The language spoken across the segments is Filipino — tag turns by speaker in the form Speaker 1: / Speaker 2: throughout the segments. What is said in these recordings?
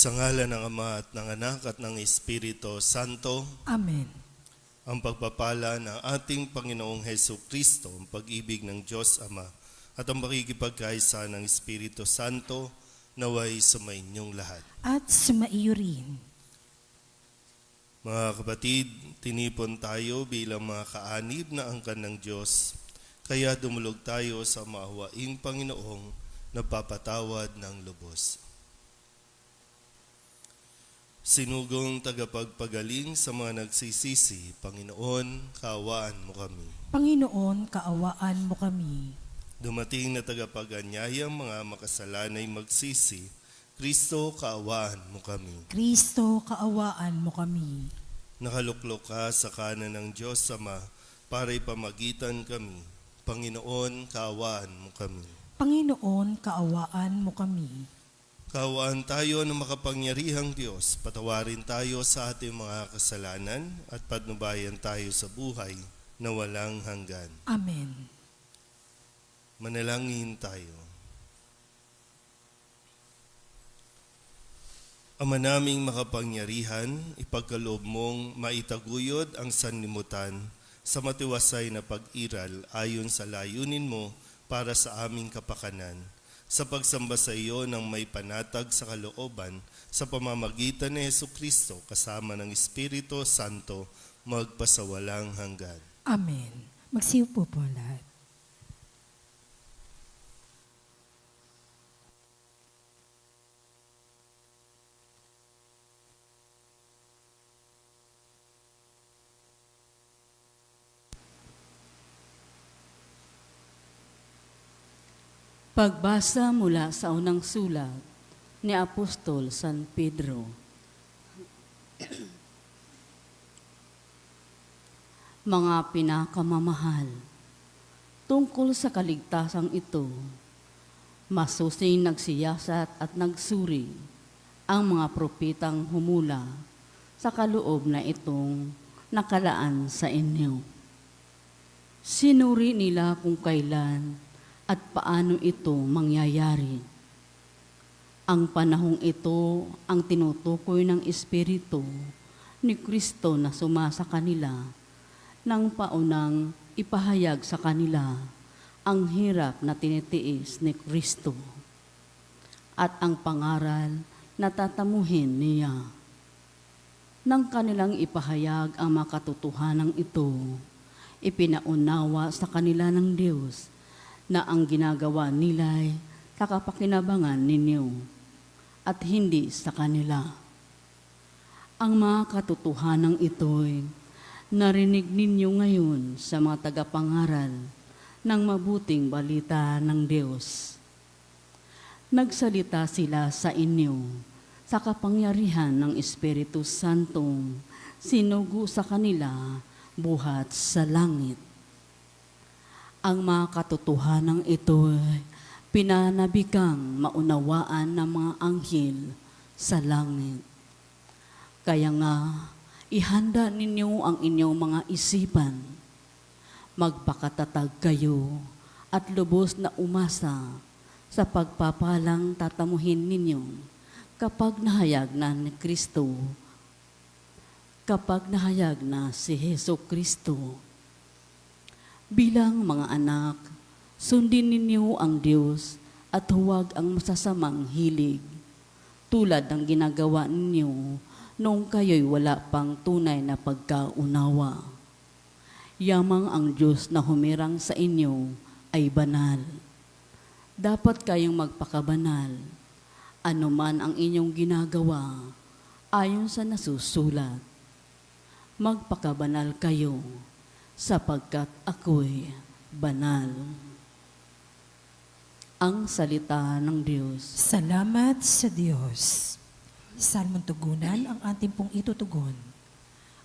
Speaker 1: Sa ngalan ng Ama at ng Anak at ng Espiritu Santo,
Speaker 2: Amen.
Speaker 1: ang pagpapala ng ating Panginoong Heso Kristo, ang pag-ibig ng Diyos Ama, at ang makikipagkaisa ng Espiritu Santo, naway sumainyong lahat.
Speaker 2: At sumaiyo rin.
Speaker 1: Mga kapatid, tinipon tayo bilang mga kaanib na angkan ng Diyos, kaya dumulog tayo sa maawaing Panginoong nagpapatawad ng lubos. Sinugong tagapagpagaling sa mga nagsisisi, Panginoon, kaawaan mo kami.
Speaker 2: Panginoon, kaawaan mo kami.
Speaker 1: Dumating na tagapag-anyayang mga makasalanay magsisi, Kristo, kaawaan mo kami.
Speaker 2: Kristo, kaawaan mo kami.
Speaker 1: Nakaluklok ka sa kanan ng Diyos Ama para ipamagitan kami. Panginoon, kaawaan mo kami.
Speaker 2: Panginoon, kaawaan mo kami.
Speaker 1: Kaawaan tayo ng makapangyarihang Diyos, patawarin tayo sa ating mga kasalanan at patnubayan tayo sa buhay na walang hanggan.
Speaker 2: Amen.
Speaker 1: Manalangin tayo. Ama naming makapangyarihan, ipagkaloob mong maitaguyod ang sanlimutan sa matiwasay na pag-iral ayon sa layunin mo para sa aming kapakanan, sa pagsamba sa iyo ng may panatag sa kalooban sa pamamagitan ni Jesucristo kasama ng Espiritu Santo magpasawalang hanggan.
Speaker 2: Amen. Magsiupo po lahat.
Speaker 3: Pagbasa mula sa unang sulat ni Apostol San Pedro. Mga pinakamamahal, tungkol sa kaligtasang ito, masusing nagsiyasat at nagsuri ang mga propetang humula sa kaloob na itong nakalaan sa inyo. Sinuri nila kung kailan at paano ito mangyayari. Ang panahong ito ang tinutukoy ng Espiritu ni Kristo na sumasa kanila nang paunang ipahayag sa kanila ang hirap na tinitiis ni Kristo at ang pangaral na tatamuhin niya. Nang kanilang ipahayag ang makatotohanan ito, ipinaunawa sa kanila ng Diyos na ang ginagawa nila'y kakapakinabangan ninyo at hindi sa kanila. Ang mga katotohanan ito'y narinig ninyo ngayon sa mga tagapangaral ng mabuting balita ng Diyos. Nagsalita sila sa inyo sa kapangyarihan ng Espiritu Santong sinugo sa kanila buhat sa langit. Ang mga katotohanan ito ay pinanabikang maunawaan ng mga anghel sa langit. Kaya nga, ihanda ninyo ang inyong mga isipan. Magpakatatag kayo at lubos na umasa sa pagpapalang tatamuhin ninyo kapag nahayag na ni Kristo, kapag nahayag na si Heso Kristo. Bilang mga anak, sundin ninyo ang Diyos at huwag ang masasamang hilig, tulad ng ginagawa ninyo noong kayo'y wala pang tunay na pagkaunawa. Yamang ang Diyos na humirang sa inyo ay banal. Dapat kayong magpakabanal, anuman ang inyong ginagawa, ayon sa nasusulat. Magpakabanal kayo, sapagkat ako'y banal. Ang salita ng Diyos.
Speaker 2: Salamat sa Diyos. Salmong tugunan ang ating pong itutugon.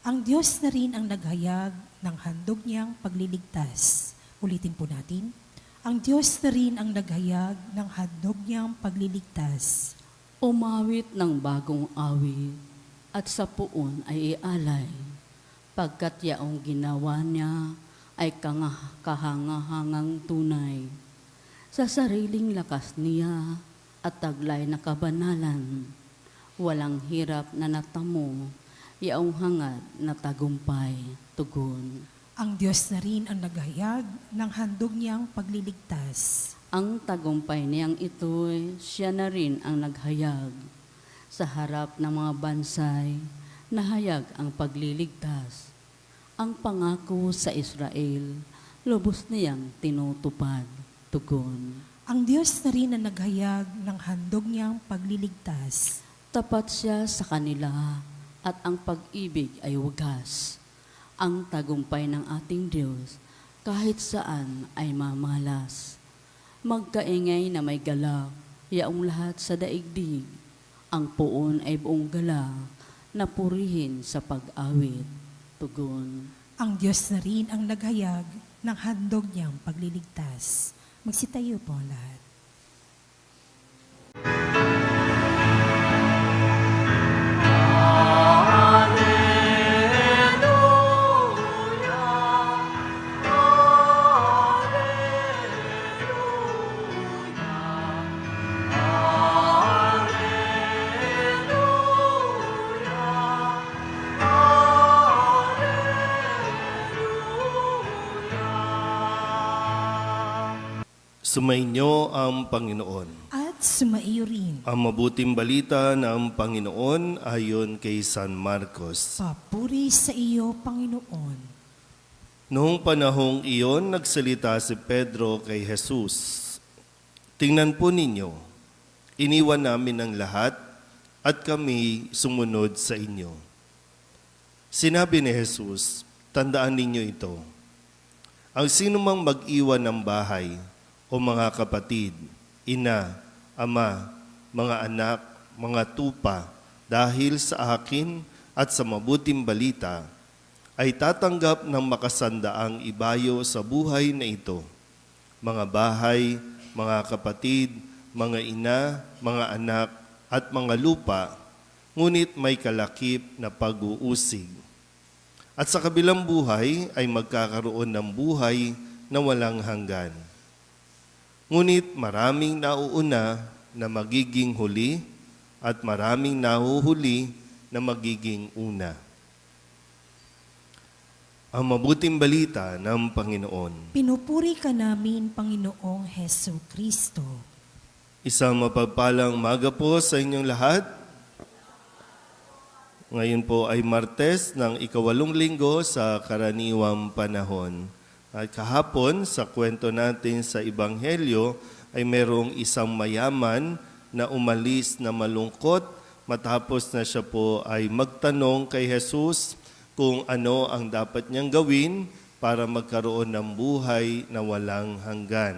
Speaker 2: Ang Diyos na rin ang naghayag ng handog niyang pagliligtas. Ulitin po natin. Ang Diyos na rin ang naghayag ng handog niyang pagliligtas.
Speaker 3: Umawit ng bagong awit at sa puon ay ialay, pagkat yaong ginawa niya ay kahangahangang tunay. Sa sariling lakas niya at taglay na kabanalan, walang hirap na natamo, yaong hangad na tagumpay, tugon.
Speaker 2: Ang Diyos na rin ang naghayag ng handog niyang pagliligtas.
Speaker 3: Ang tagumpay niyang ito'y siya na rin ang naghayag. Sa harap ng mga bansay, nahayag ang pagliligtas. Ang pangako sa Israel, lubos niyang tinutupad, tugon.
Speaker 2: Ang Diyos na rin ang naghayag ng handog niyang pagliligtas.
Speaker 3: Tapat siya sa kanila at ang pag-ibig ay wagas. Ang tagumpay ng ating Diyos kahit saan ay mamalas. Magkaingay na may galak, yaong lahat sa daigdig. Ang puon ay buong galak, na purihin sa pag-awit, tugon.
Speaker 2: Ang Diyos na rin ang naghayag ng handog niyang pagliligtas. Magsitayo po ang lahat.
Speaker 1: Sumainyo ang Panginoon.
Speaker 2: At sumaiyo rin.
Speaker 1: Ang mabuting balita ng Panginoon ayon kay San Marcos.
Speaker 2: Papuri sa iyo, Panginoon.
Speaker 1: Noong panahong iyon, nagsalita si Pedro kay Jesus. Tingnan po ninyo, iniwan namin ang lahat at kami sumunod sa inyo. Sinabi ni Jesus, tandaan ninyo ito. Ang sinumang mag-iwan ng bahay o mga kapatid, ina, ama, mga anak, mga tupa, dahil sa akin at sa mabuting balita, ay tatanggap ng makasandaang ibayo sa buhay na ito. Mga bahay, mga kapatid, mga ina, mga anak, at mga lupa, ngunit may kalakip na pag-uusig. At sa kabilang buhay ay magkakaroon ng buhay na walang hanggan. Ngunit maraming nauuna na magiging huli at maraming nahuhuli na magiging una. Ang mabuting balita ng Panginoon.
Speaker 2: Pinupuri ka namin, Panginoong Heso Kristo.
Speaker 1: Isang mapagpalang maga po sa inyong lahat. Ngayon po ay Martes ng ikawalong linggo sa karaniwang panahon. At kahapon, sa kwento natin sa Ebanghelyo, ay merong isang mayaman na umalis na malungkot matapos na siya po ay magtanong kay Jesus kung ano ang dapat niyang gawin para magkaroon ng buhay na walang hanggan.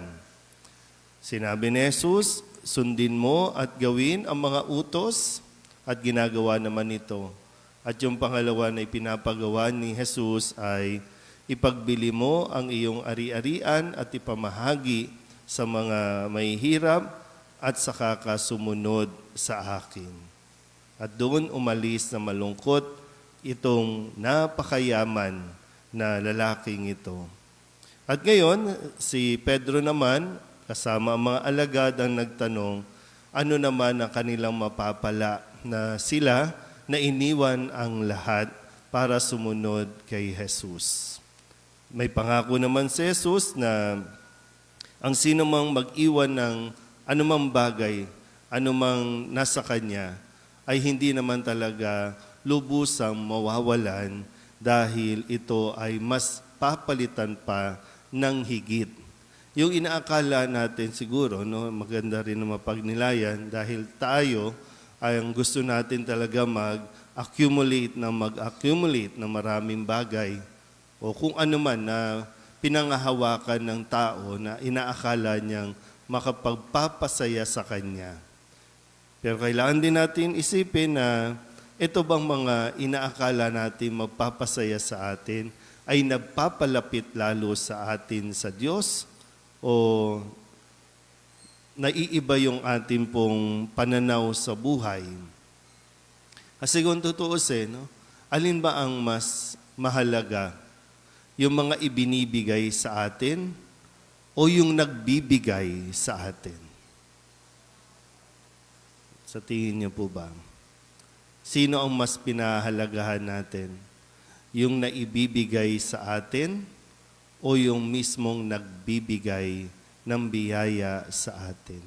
Speaker 1: Sinabi ni Jesus, sundin mo at gawin ang mga utos at ginagawa naman ito. At yung pangalawa na ipinapagawa ni Jesus ay ipagbili mo ang iyong ari-arian at ipamahagi sa mga may hirap at saka ka sumunod sa akin. At doon umalis na malungkot itong napakayaman na lalaking ito. At ngayon, si Pedro naman, kasama ang mga alagad ang nagtanong, ano naman ang kanilang mapapala na sila na iniwan ang lahat para sumunod kay Jesus. May pangako naman si Jesus na ang sino mang mag-iwan ng anumang bagay, anumang nasa kanya, ay hindi naman talaga lubusang mawawalan dahil ito ay mas papalitan pa ng higit. Yung inaakala natin siguro, no, maganda rin na mapagnilayan dahil tayo ay ang gusto natin talaga mag-accumulate ng maraming bagay o kung ano man na pinangahawakan ng tao na inaakala niyang makapagpapasaya sa kanya. Pero kailangan din natin isipin na ito bang mga inaakala natin magpapasaya sa atin ay nagpapalapit lalo sa atin sa Diyos o naiiba yung ating pong pananaw sa buhay? Kasi kung tutuusin, no, alin ba ang mas mahalaga? Yung mga ibinibigay sa atin o yung nagbibigay sa atin? Sa tingin niyo po ba? Sino ang mas pinahahalagahan natin? Yung naibibigay sa atin o yung mismong nagbibigay ng biyaya sa atin?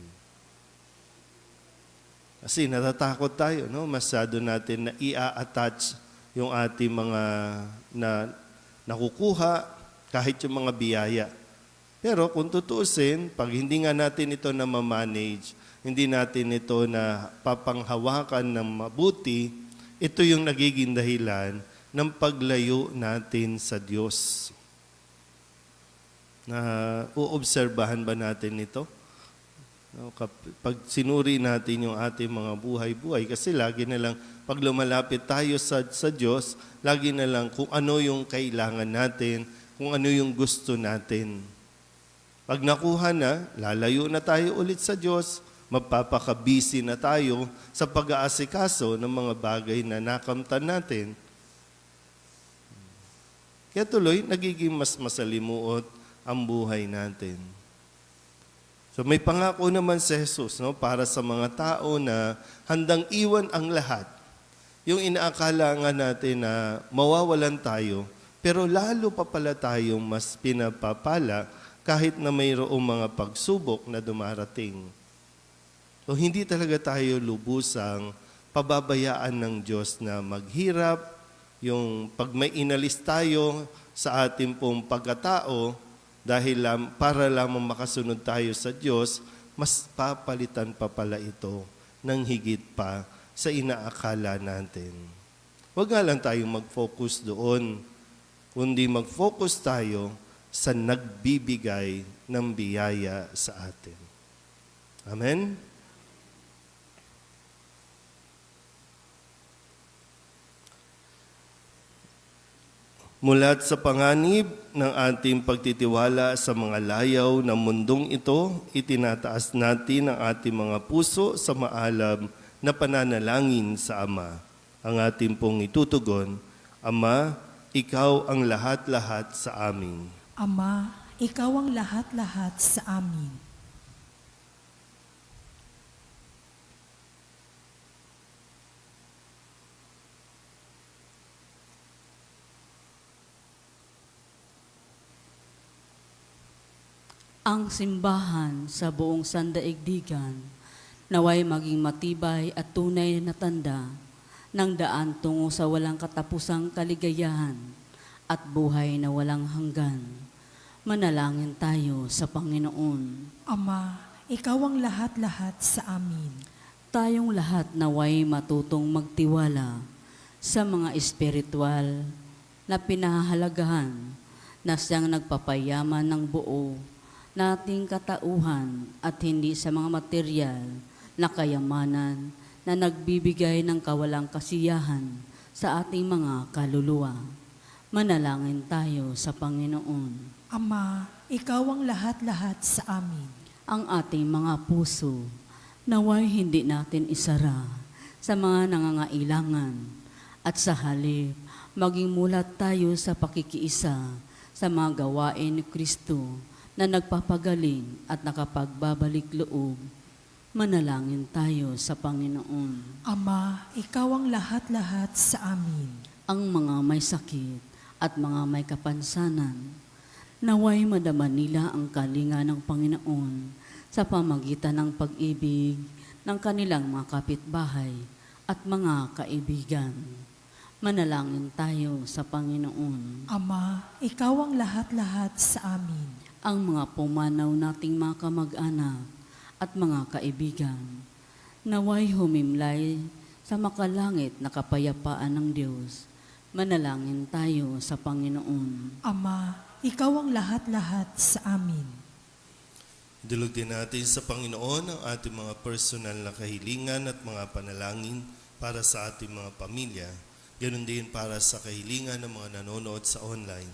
Speaker 1: Kasi natatakot tayo, no? Masyado natin na i-attach yung ating mga nakukuha, kahit yung mga biyaya. Pero kung tutuusin, pag hindi nga natin ito na ma-manage, hindi natin ito na papanghawakan ng mabuti, ito yung nagiging dahilan ng paglayo natin sa Diyos. Uobserbahan ba natin ito? Pag sinuri natin yung ating mga buhay-buhay, kasi lagi na lang, pag lumalapit tayo sa Diyos, lagi na lang kung ano yung kailangan natin, kung ano yung gusto natin. Pag nakuha na, lalayo na tayo ulit sa Diyos, magpapaka-busy na tayo sa pag-aasikaso ng mga bagay na nakamtan natin. Kaya tuloy, nagiging mas masalimuot ang buhay natin. So may pangako naman si Jesus, no, para sa mga tao na handang iwan ang lahat. Yung inaakala nga natin na mawawalan tayo, pero lalo pa pala tayong mas pinapapala kahit na mayroong mga pagsubok na dumarating. So hindi talaga tayo lubusang pababayaan ng Diyos na maghirap. Yung pag may inalis tayo sa ating pong pagkatao, dahil para lamang makasunod tayo sa Diyos, mas papalitan pa pala ito ng higit pa sa inaakala natin. Huwag nga lang tayong mag-focus doon, kundi mag-focus tayo sa nagbibigay ng biyaya sa atin. Amen? Mulat sa panganib ng ating pagtitiwala sa mga layaw ng mundong ito, itinataas natin ang ating mga puso sa maalab na pananalangin sa Ama. Ang ating pong itutugon, Ama, Ikaw ang lahat-lahat sa amin.
Speaker 2: Ama, Ikaw ang lahat-lahat sa amin.
Speaker 3: Ang simbahan sa buong sandaigdigan naway maging matibay at tunay na tanda ng daan tungo sa walang katapusang kaligayahan at buhay na walang hanggan. Manalangin tayo sa Panginoon.
Speaker 2: Ama, Ikaw ang lahat-lahat sa amin.
Speaker 3: Tayong lahat naway matutong magtiwala sa mga espiritual na pinahahalagahan na siyang nagpapayaman ng buo nating katauhan at hindi sa mga materyal na kayamanan na nagbibigay ng kawalang kasiyahan sa ating mga kaluluwa. Manalangin tayo sa Panginoon.
Speaker 2: Ama, Ikaw ang lahat-lahat sa amin.
Speaker 3: Ang ating mga puso naway hindi natin isara sa mga nangangailangan at sa halip maging mulat tayo sa pakikiisa sa mga gawain ni Kristo na nagpapagaling at nakapagbabalik loob. Manalangin tayo sa Panginoon.
Speaker 2: Ama, Ikaw ang lahat-lahat sa amin.
Speaker 3: Ang mga may sakit at mga may kapansanan, naway madama nila ang kalinga ng Panginoon sa pamagitan ng pag-ibig ng kanilang mga kapitbahay at mga kaibigan. Manalangin tayo sa Panginoon.
Speaker 2: Ama, Ikaw ang lahat-lahat sa amin.
Speaker 3: Ang mga pumanaw nating mga kamag-anak at mga kaibigan, naway humimlay sa makalangit na kapayapaan ng Diyos. Manalangin tayo sa Panginoon.
Speaker 2: Ama, Ikaw ang lahat-lahat sa amin.
Speaker 1: Dilog din natin sa Panginoon ang ating mga personal na kahilingan at mga panalangin para sa ating mga pamilya. Ganon din para sa kahilingan ng mga nanonood sa online.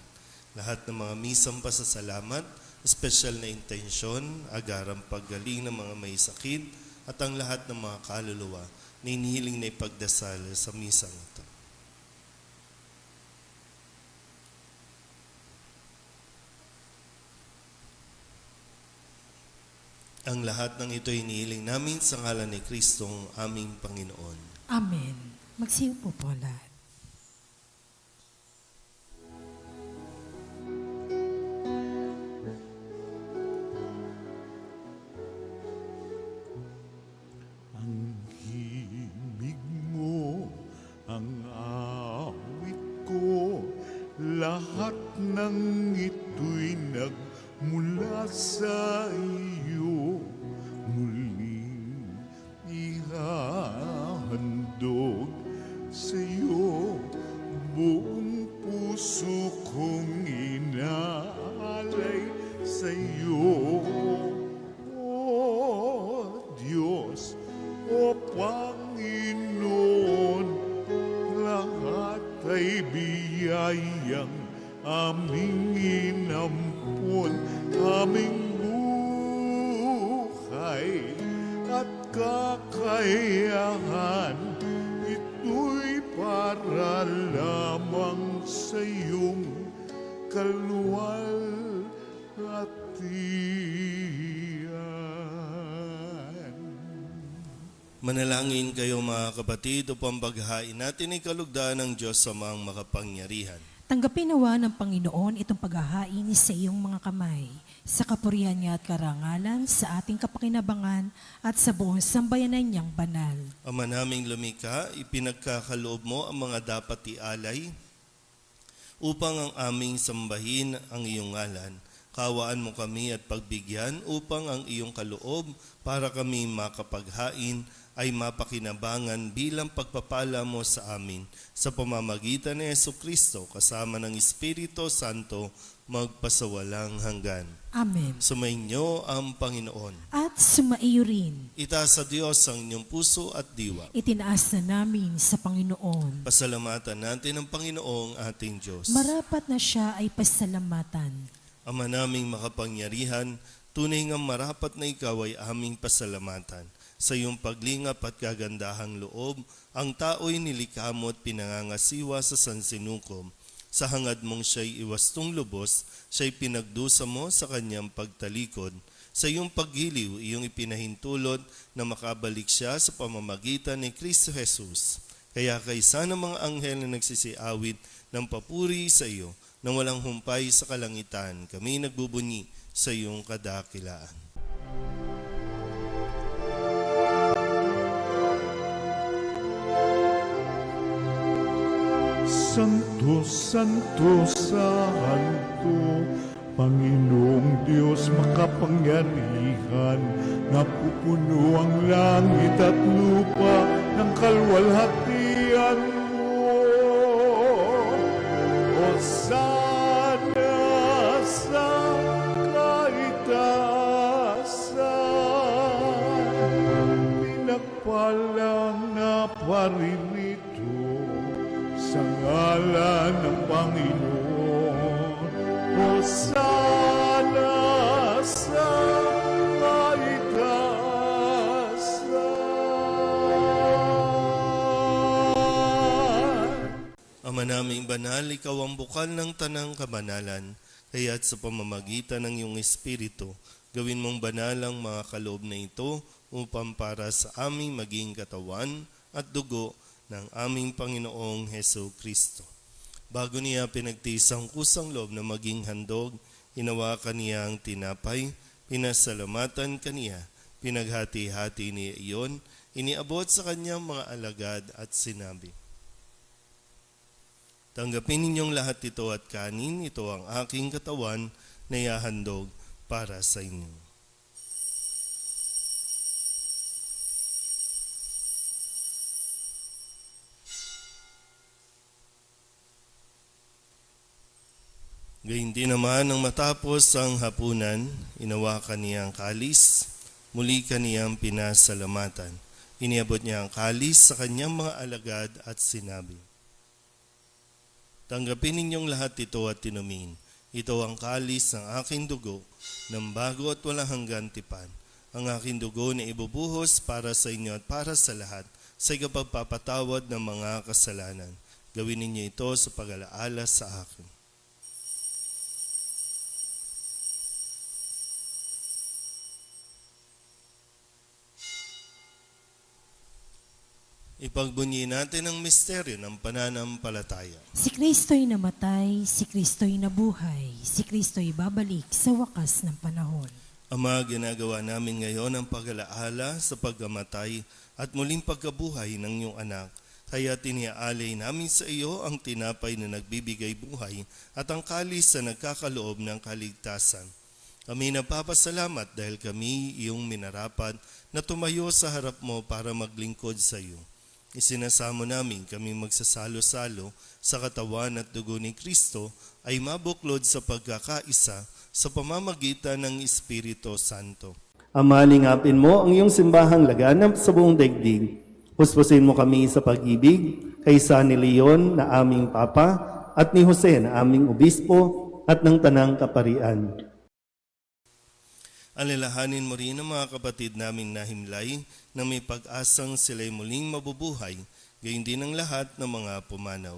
Speaker 1: Lahat ng mga misang pasasalamat, special na intensyon, agarang paggaling ng mga may sakit, at ang lahat ng mga kaluluwa na inihiling na ipagdasal sa misang ito. Ang lahat ng ito inihiling namin sa ngalan ni Kristong aming Panginoon.
Speaker 2: Amen. Magsiupo po lahat.
Speaker 4: Ang himig mo, ang awit ko, lahat ng ito'y nagmula sa iyo. Muling ihahandog sa iyo, buong puso kong inaalay sa iyo. O Diyos, o Panginoon, lahat ay biyayang aming inampon, aming buhay at kakayahan. Ito'y para lamang sa iyong kalwalhatian.
Speaker 1: Manalangin kayo mga kapatid upang paghain natin ay kalugdaan ng Diyos sa mga makapangyarihan.
Speaker 2: Tanggapin nawa ng Panginoon itong paghahain sa iyong mga kamay, sa kapurihan niya at karangalan, sa ating kapakinabangan at sa buong sambayanan niyang banal.
Speaker 1: Ama naming lumikha, ipinagkakaloob mo ang mga dapat ialay upang ang aming sambahin ang iyong ngalan. Kawaan mo kami at pagbigyan upang ang iyong kaloob para kami makapaghain ay mapakinabangan bilang pagpapala mo sa amin sa pamamagitan ni Jesucristo kasama ng Espiritu Santo magpasawalang hanggan.
Speaker 2: Amen.
Speaker 1: Sumainyo ang Panginoon.
Speaker 2: At sumaiyo rin,
Speaker 1: Itaas sa Diyos ang inyong puso at diwa.
Speaker 2: itinaas na namin sa Panginoon.
Speaker 1: Pasalamatan natin ang Panginoong ating Diyos.
Speaker 2: Marapat na siya ay pasalamatan.
Speaker 1: Ama naming makapangyarihan, tunay nga marapat na ikaw ay aming pasalamatan. Sa iyong paglingap at kagandahang loob, ang tao'y nilikha mo at pinangangasiwa sa sansinukom. Sa hangad mong siya'y iwastong lubos, siya'y pinagdusa mo sa kanyang pagtalikod. Sa iyong paggiliw, iyong ipinahintulot na makabalik siya sa pamamagitan ni Kristo Jesus. Kaya kaysa ng mga anghel na nagsisiawit ng papuri sa iyo, nang walang humpay sa kalangitan, kami nagbubunyi sa iyong kadakilaan.
Speaker 4: Santo, Santo, Santo, Panginoong Diyos makapangyarihan, napupuno ang langit at lupa ng kalwalhatian mo. Hosana sa kaitaasan, pinagpalang na paririto sa ngalan ng Panginoon. Hosana sa kaitaasan.
Speaker 1: Ama naming banal, ikaw ang bukal ng tanang kabanalan, kaya't sa pamamagitan ng iyong Espiritu, gawin mong banal ang mga kaloob na ito upang para sa aming maging katawan at dugo ng aming Panginoong Heso Kristo. Bago niya pinagtiis ang kusang loob na maging handog, hinawakan niya ang tinapay, pinasalamatan kaniya, pinaghati-hati niya iyon, iniabot sa kanyang mga alagad at sinabi, "Tanggapin ninyong lahat ito at kanin, ito ang aking katawan na ihahandog para sa inyo." Gayun din naman nang matapos ang hapunan, inawakan niya ang kalis, muli kaniyang pinasalamatan. Iniabot niya ang kalis sa kanyang mga alagad at sinabi, "Tanggapin ninyong lahat ito at tinumin. Ito ang kalis ng aking dugo, ng bago at walang hanggan tipan. Ang aking dugo na ibubuhos para sa inyo at para sa lahat, sa ikapagpapatawad ng mga kasalanan. Gawin ninyo ito sa pag-alaala sa akin." Ipagbunyi natin ang misteryo ng pananampalataya.
Speaker 2: Si Kristo'y namatay, si Kristo'y nabuhay, si Kristo'y babalik sa wakas ng panahon.
Speaker 1: Ama, ginagawa namin ngayon ang pag-alaala sa pagkamatay at muling pagkabuhay ng iyong anak. Kaya tiniaalay namin sa iyo ang tinapay na nagbibigay buhay at ang kalis na nagkakaloob ng kaligtasan. Kami napapasalamat dahil kami iyong minarapat na tumayo sa harap mo para maglingkod sa iyo. Isinasamo namin kami magsasalo-salo sa katawan at dugo ni Kristo ay mabuklod sa pagkakaisa sa pamamagitan ng Espiritu Santo.
Speaker 5: Ama, lingapin mo ang iyong simbahang laganap sa buong daigdig. Puspusin mo kami sa pag-ibig kay San Leon na aming Papa at ni Jose na aming Obispo at ng Tanang Kaparian.
Speaker 1: Alalahanin mo rin ang mga kapatid naming nahimlay na may pag-asang sila'y muling mabubuhay, gayon din ang lahat ng mga pumanaw.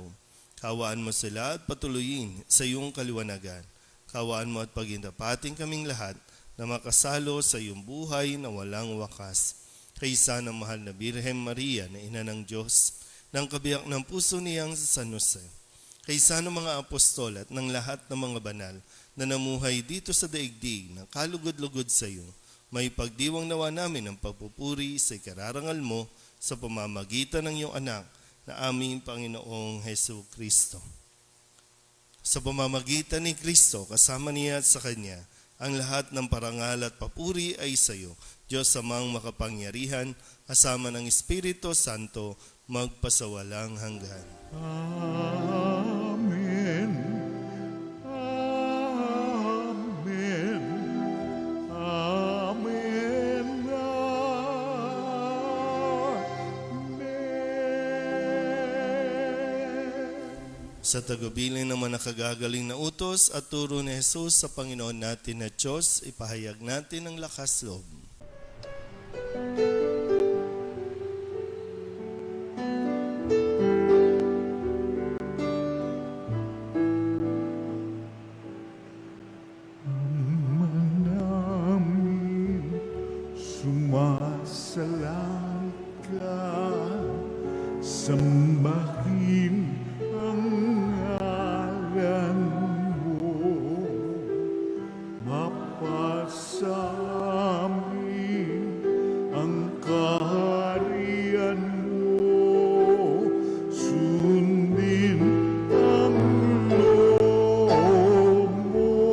Speaker 1: Kawaan mo sila at patuloyin sa iyong kaliwanagan. Kawaan mo at pagindapating kaming lahat na makasalo sa iyong buhay na walang wakas. Kaysa ng mahal na Birhen Maria na ina ng Diyos, ng kabiyak ng puso niyang San Jose. Kaysa ng mga apostol at ng lahat ng mga banal na namuhay dito sa daigdig na kalugod-lugod sa iyo, may pagdiwang nawa namin ang pagpupuri sa ikararangal mo sa pamamagitan ng iyong anak na aming Panginoong Hesu Kristo. Sa pamamagitan ni Kristo, kasama niya at sa Kanya, ang lahat ng parangal at papuri ay sa iyo, Diyos amang makapangyarihan, kasama ng Espiritu Santo, magpasawalang hanggan.
Speaker 4: Amen. Amen. Amen. Amen.
Speaker 1: Sa tagubilin naman nakagagaling na utos at turo ni Jesus sa Panginoon natin na Diyos, ipahayag natin ang lakas loob.
Speaker 4: Namin sumasalang ka, sambahin ang ngalan mo, mapasa amin ang kaharian mo, sundin ang loob mo.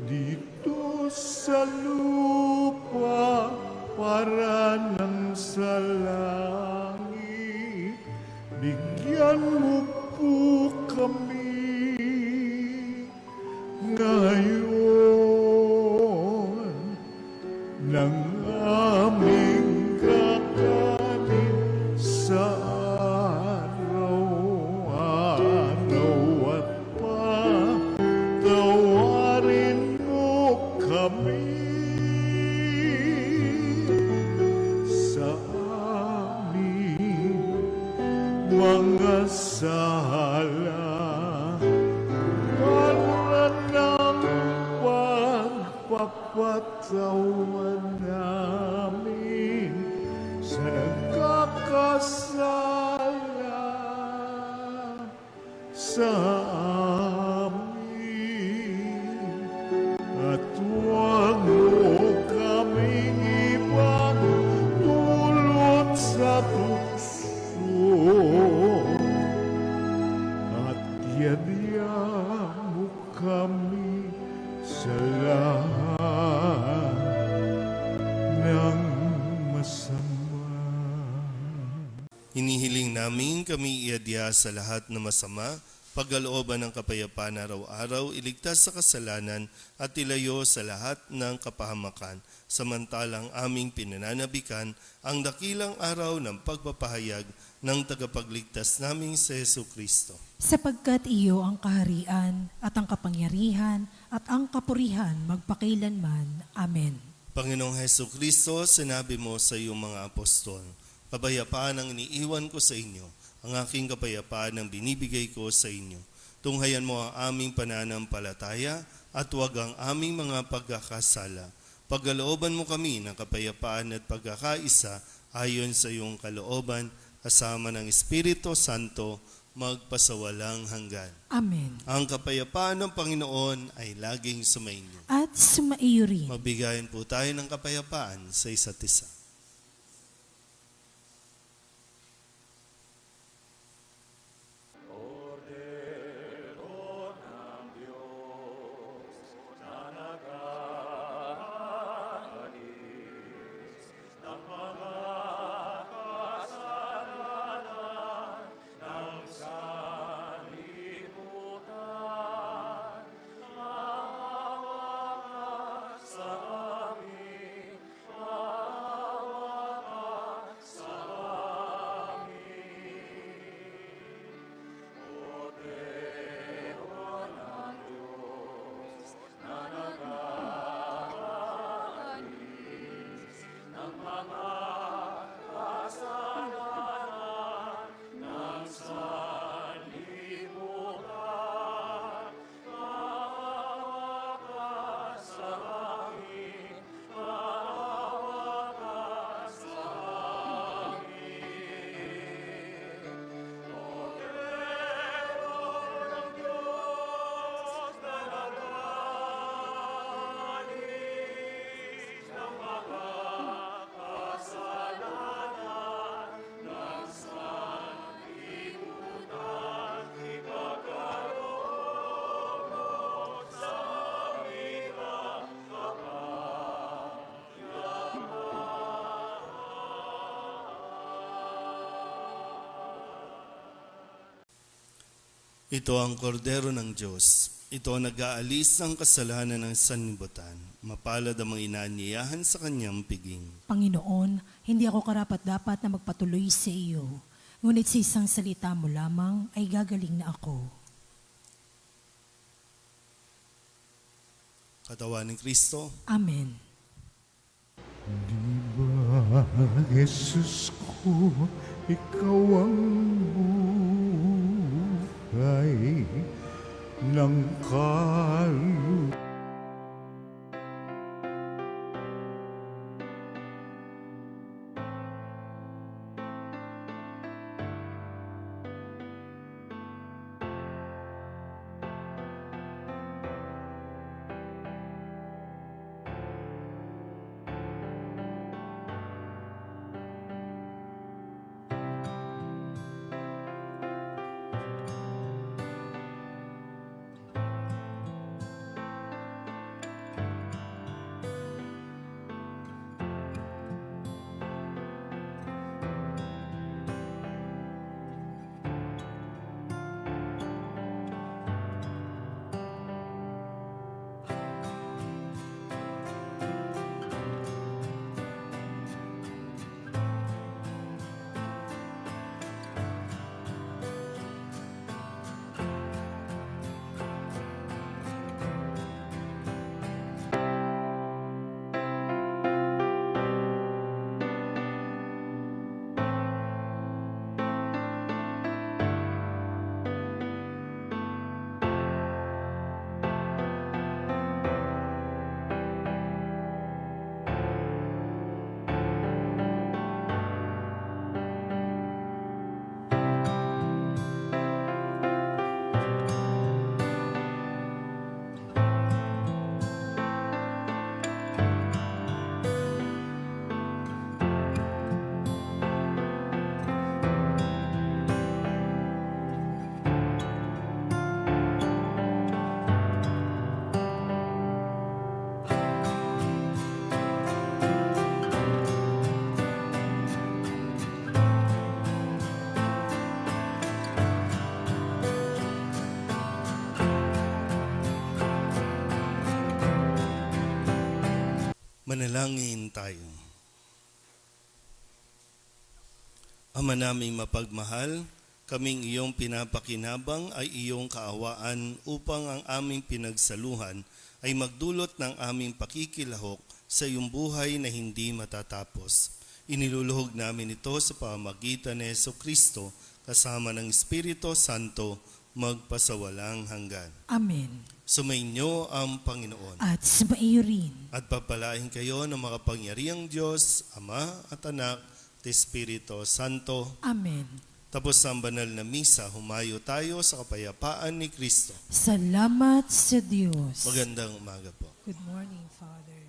Speaker 4: Dito sa lupa para nang sa langit, bigyan mo po kami ngayon ng aming kakanin sa araw-araw at patawarin mo kami sa aming mga sala para ng pagpapatawan namin sa nagkakasala sa amin. At huwag mo kaming ibang dulot sa tukso, at yadya mo kami sa lahat ng masama.
Speaker 1: Hinihiling namin kami iadya sa lahat na masama, pagkalooban ng kapayapaan araw-araw, iligtas sa kasalanan at ilayo sa lahat ng kapahamakan, samantalang aming pinananabikan ang dakilang araw ng pagpapahayag ng tagapagligtas naming si Hesu Kristo.
Speaker 2: Sapagkat iyo ang kaharian at ang kapangyarihan at ang kapurihan magpakailanman. Amen.
Speaker 1: Panginoong Hesu Kristo, sinabi mo sa iyong mga apostol, kapayapaan ang iniiwan ko sa inyo, ang aking kapayapaan ang binibigay ko sa inyo. Tunghayan mo ang aming pananampalataya at huwag ang aming mga pagkakasala. Pagkalooban mo kami ng kapayapaan at pagkakaisa ayon sa iyong kalooban, kasama ng Espiritu Santo, magpasawalang hanggan.
Speaker 2: Amen.
Speaker 1: Ang kapayapaan ng Panginoon ay laging sumainyo.
Speaker 2: At sumaiyo rin.
Speaker 1: Mabigayan po tayo ng kapayapaan sa isa't isa. Ito ang kordero ng Diyos. Ito ang nag-aalis ng kasalanan ng sanlibutan. Mapalad ang mga inaanyayahan sa kanyang piging.
Speaker 2: Panginoon, hindi ako karapat-dapat na magpatuloy sa iyo. Ngunit sa isang salita mo lamang ay gagaling na ako.
Speaker 1: Katawan ni Kristo,
Speaker 2: Amen.
Speaker 4: Di ba, Jesus ko, ikaw ang buhay ng kaluluwa.
Speaker 1: Manalangin tayo. Ama naming mapagmahal, kaming iyong pinapakinabang ay iyong kaawaan upang ang aming pinagsaluhan ay magdulot ng aming pakikilahok sa iyong buhay na hindi matatapos. Iniluluhog namin ito sa pamamagitan ni Jesucristo kasama ng Espiritu Santo magpasawalang hanggan.
Speaker 2: Amen.
Speaker 1: Sumainyo ang Panginoon.
Speaker 2: At sumaiyo rin.
Speaker 1: At papalain kayo ng makapangyarihang Diyos, Ama at Anak at Espiritu Santo.
Speaker 2: Amen.
Speaker 1: Tapos ang banal na misa, humayo tayo sa kapayapaan ni Kristo.
Speaker 2: Salamat sa Diyos.
Speaker 1: Magandang umaga po.
Speaker 2: Good morning, Father.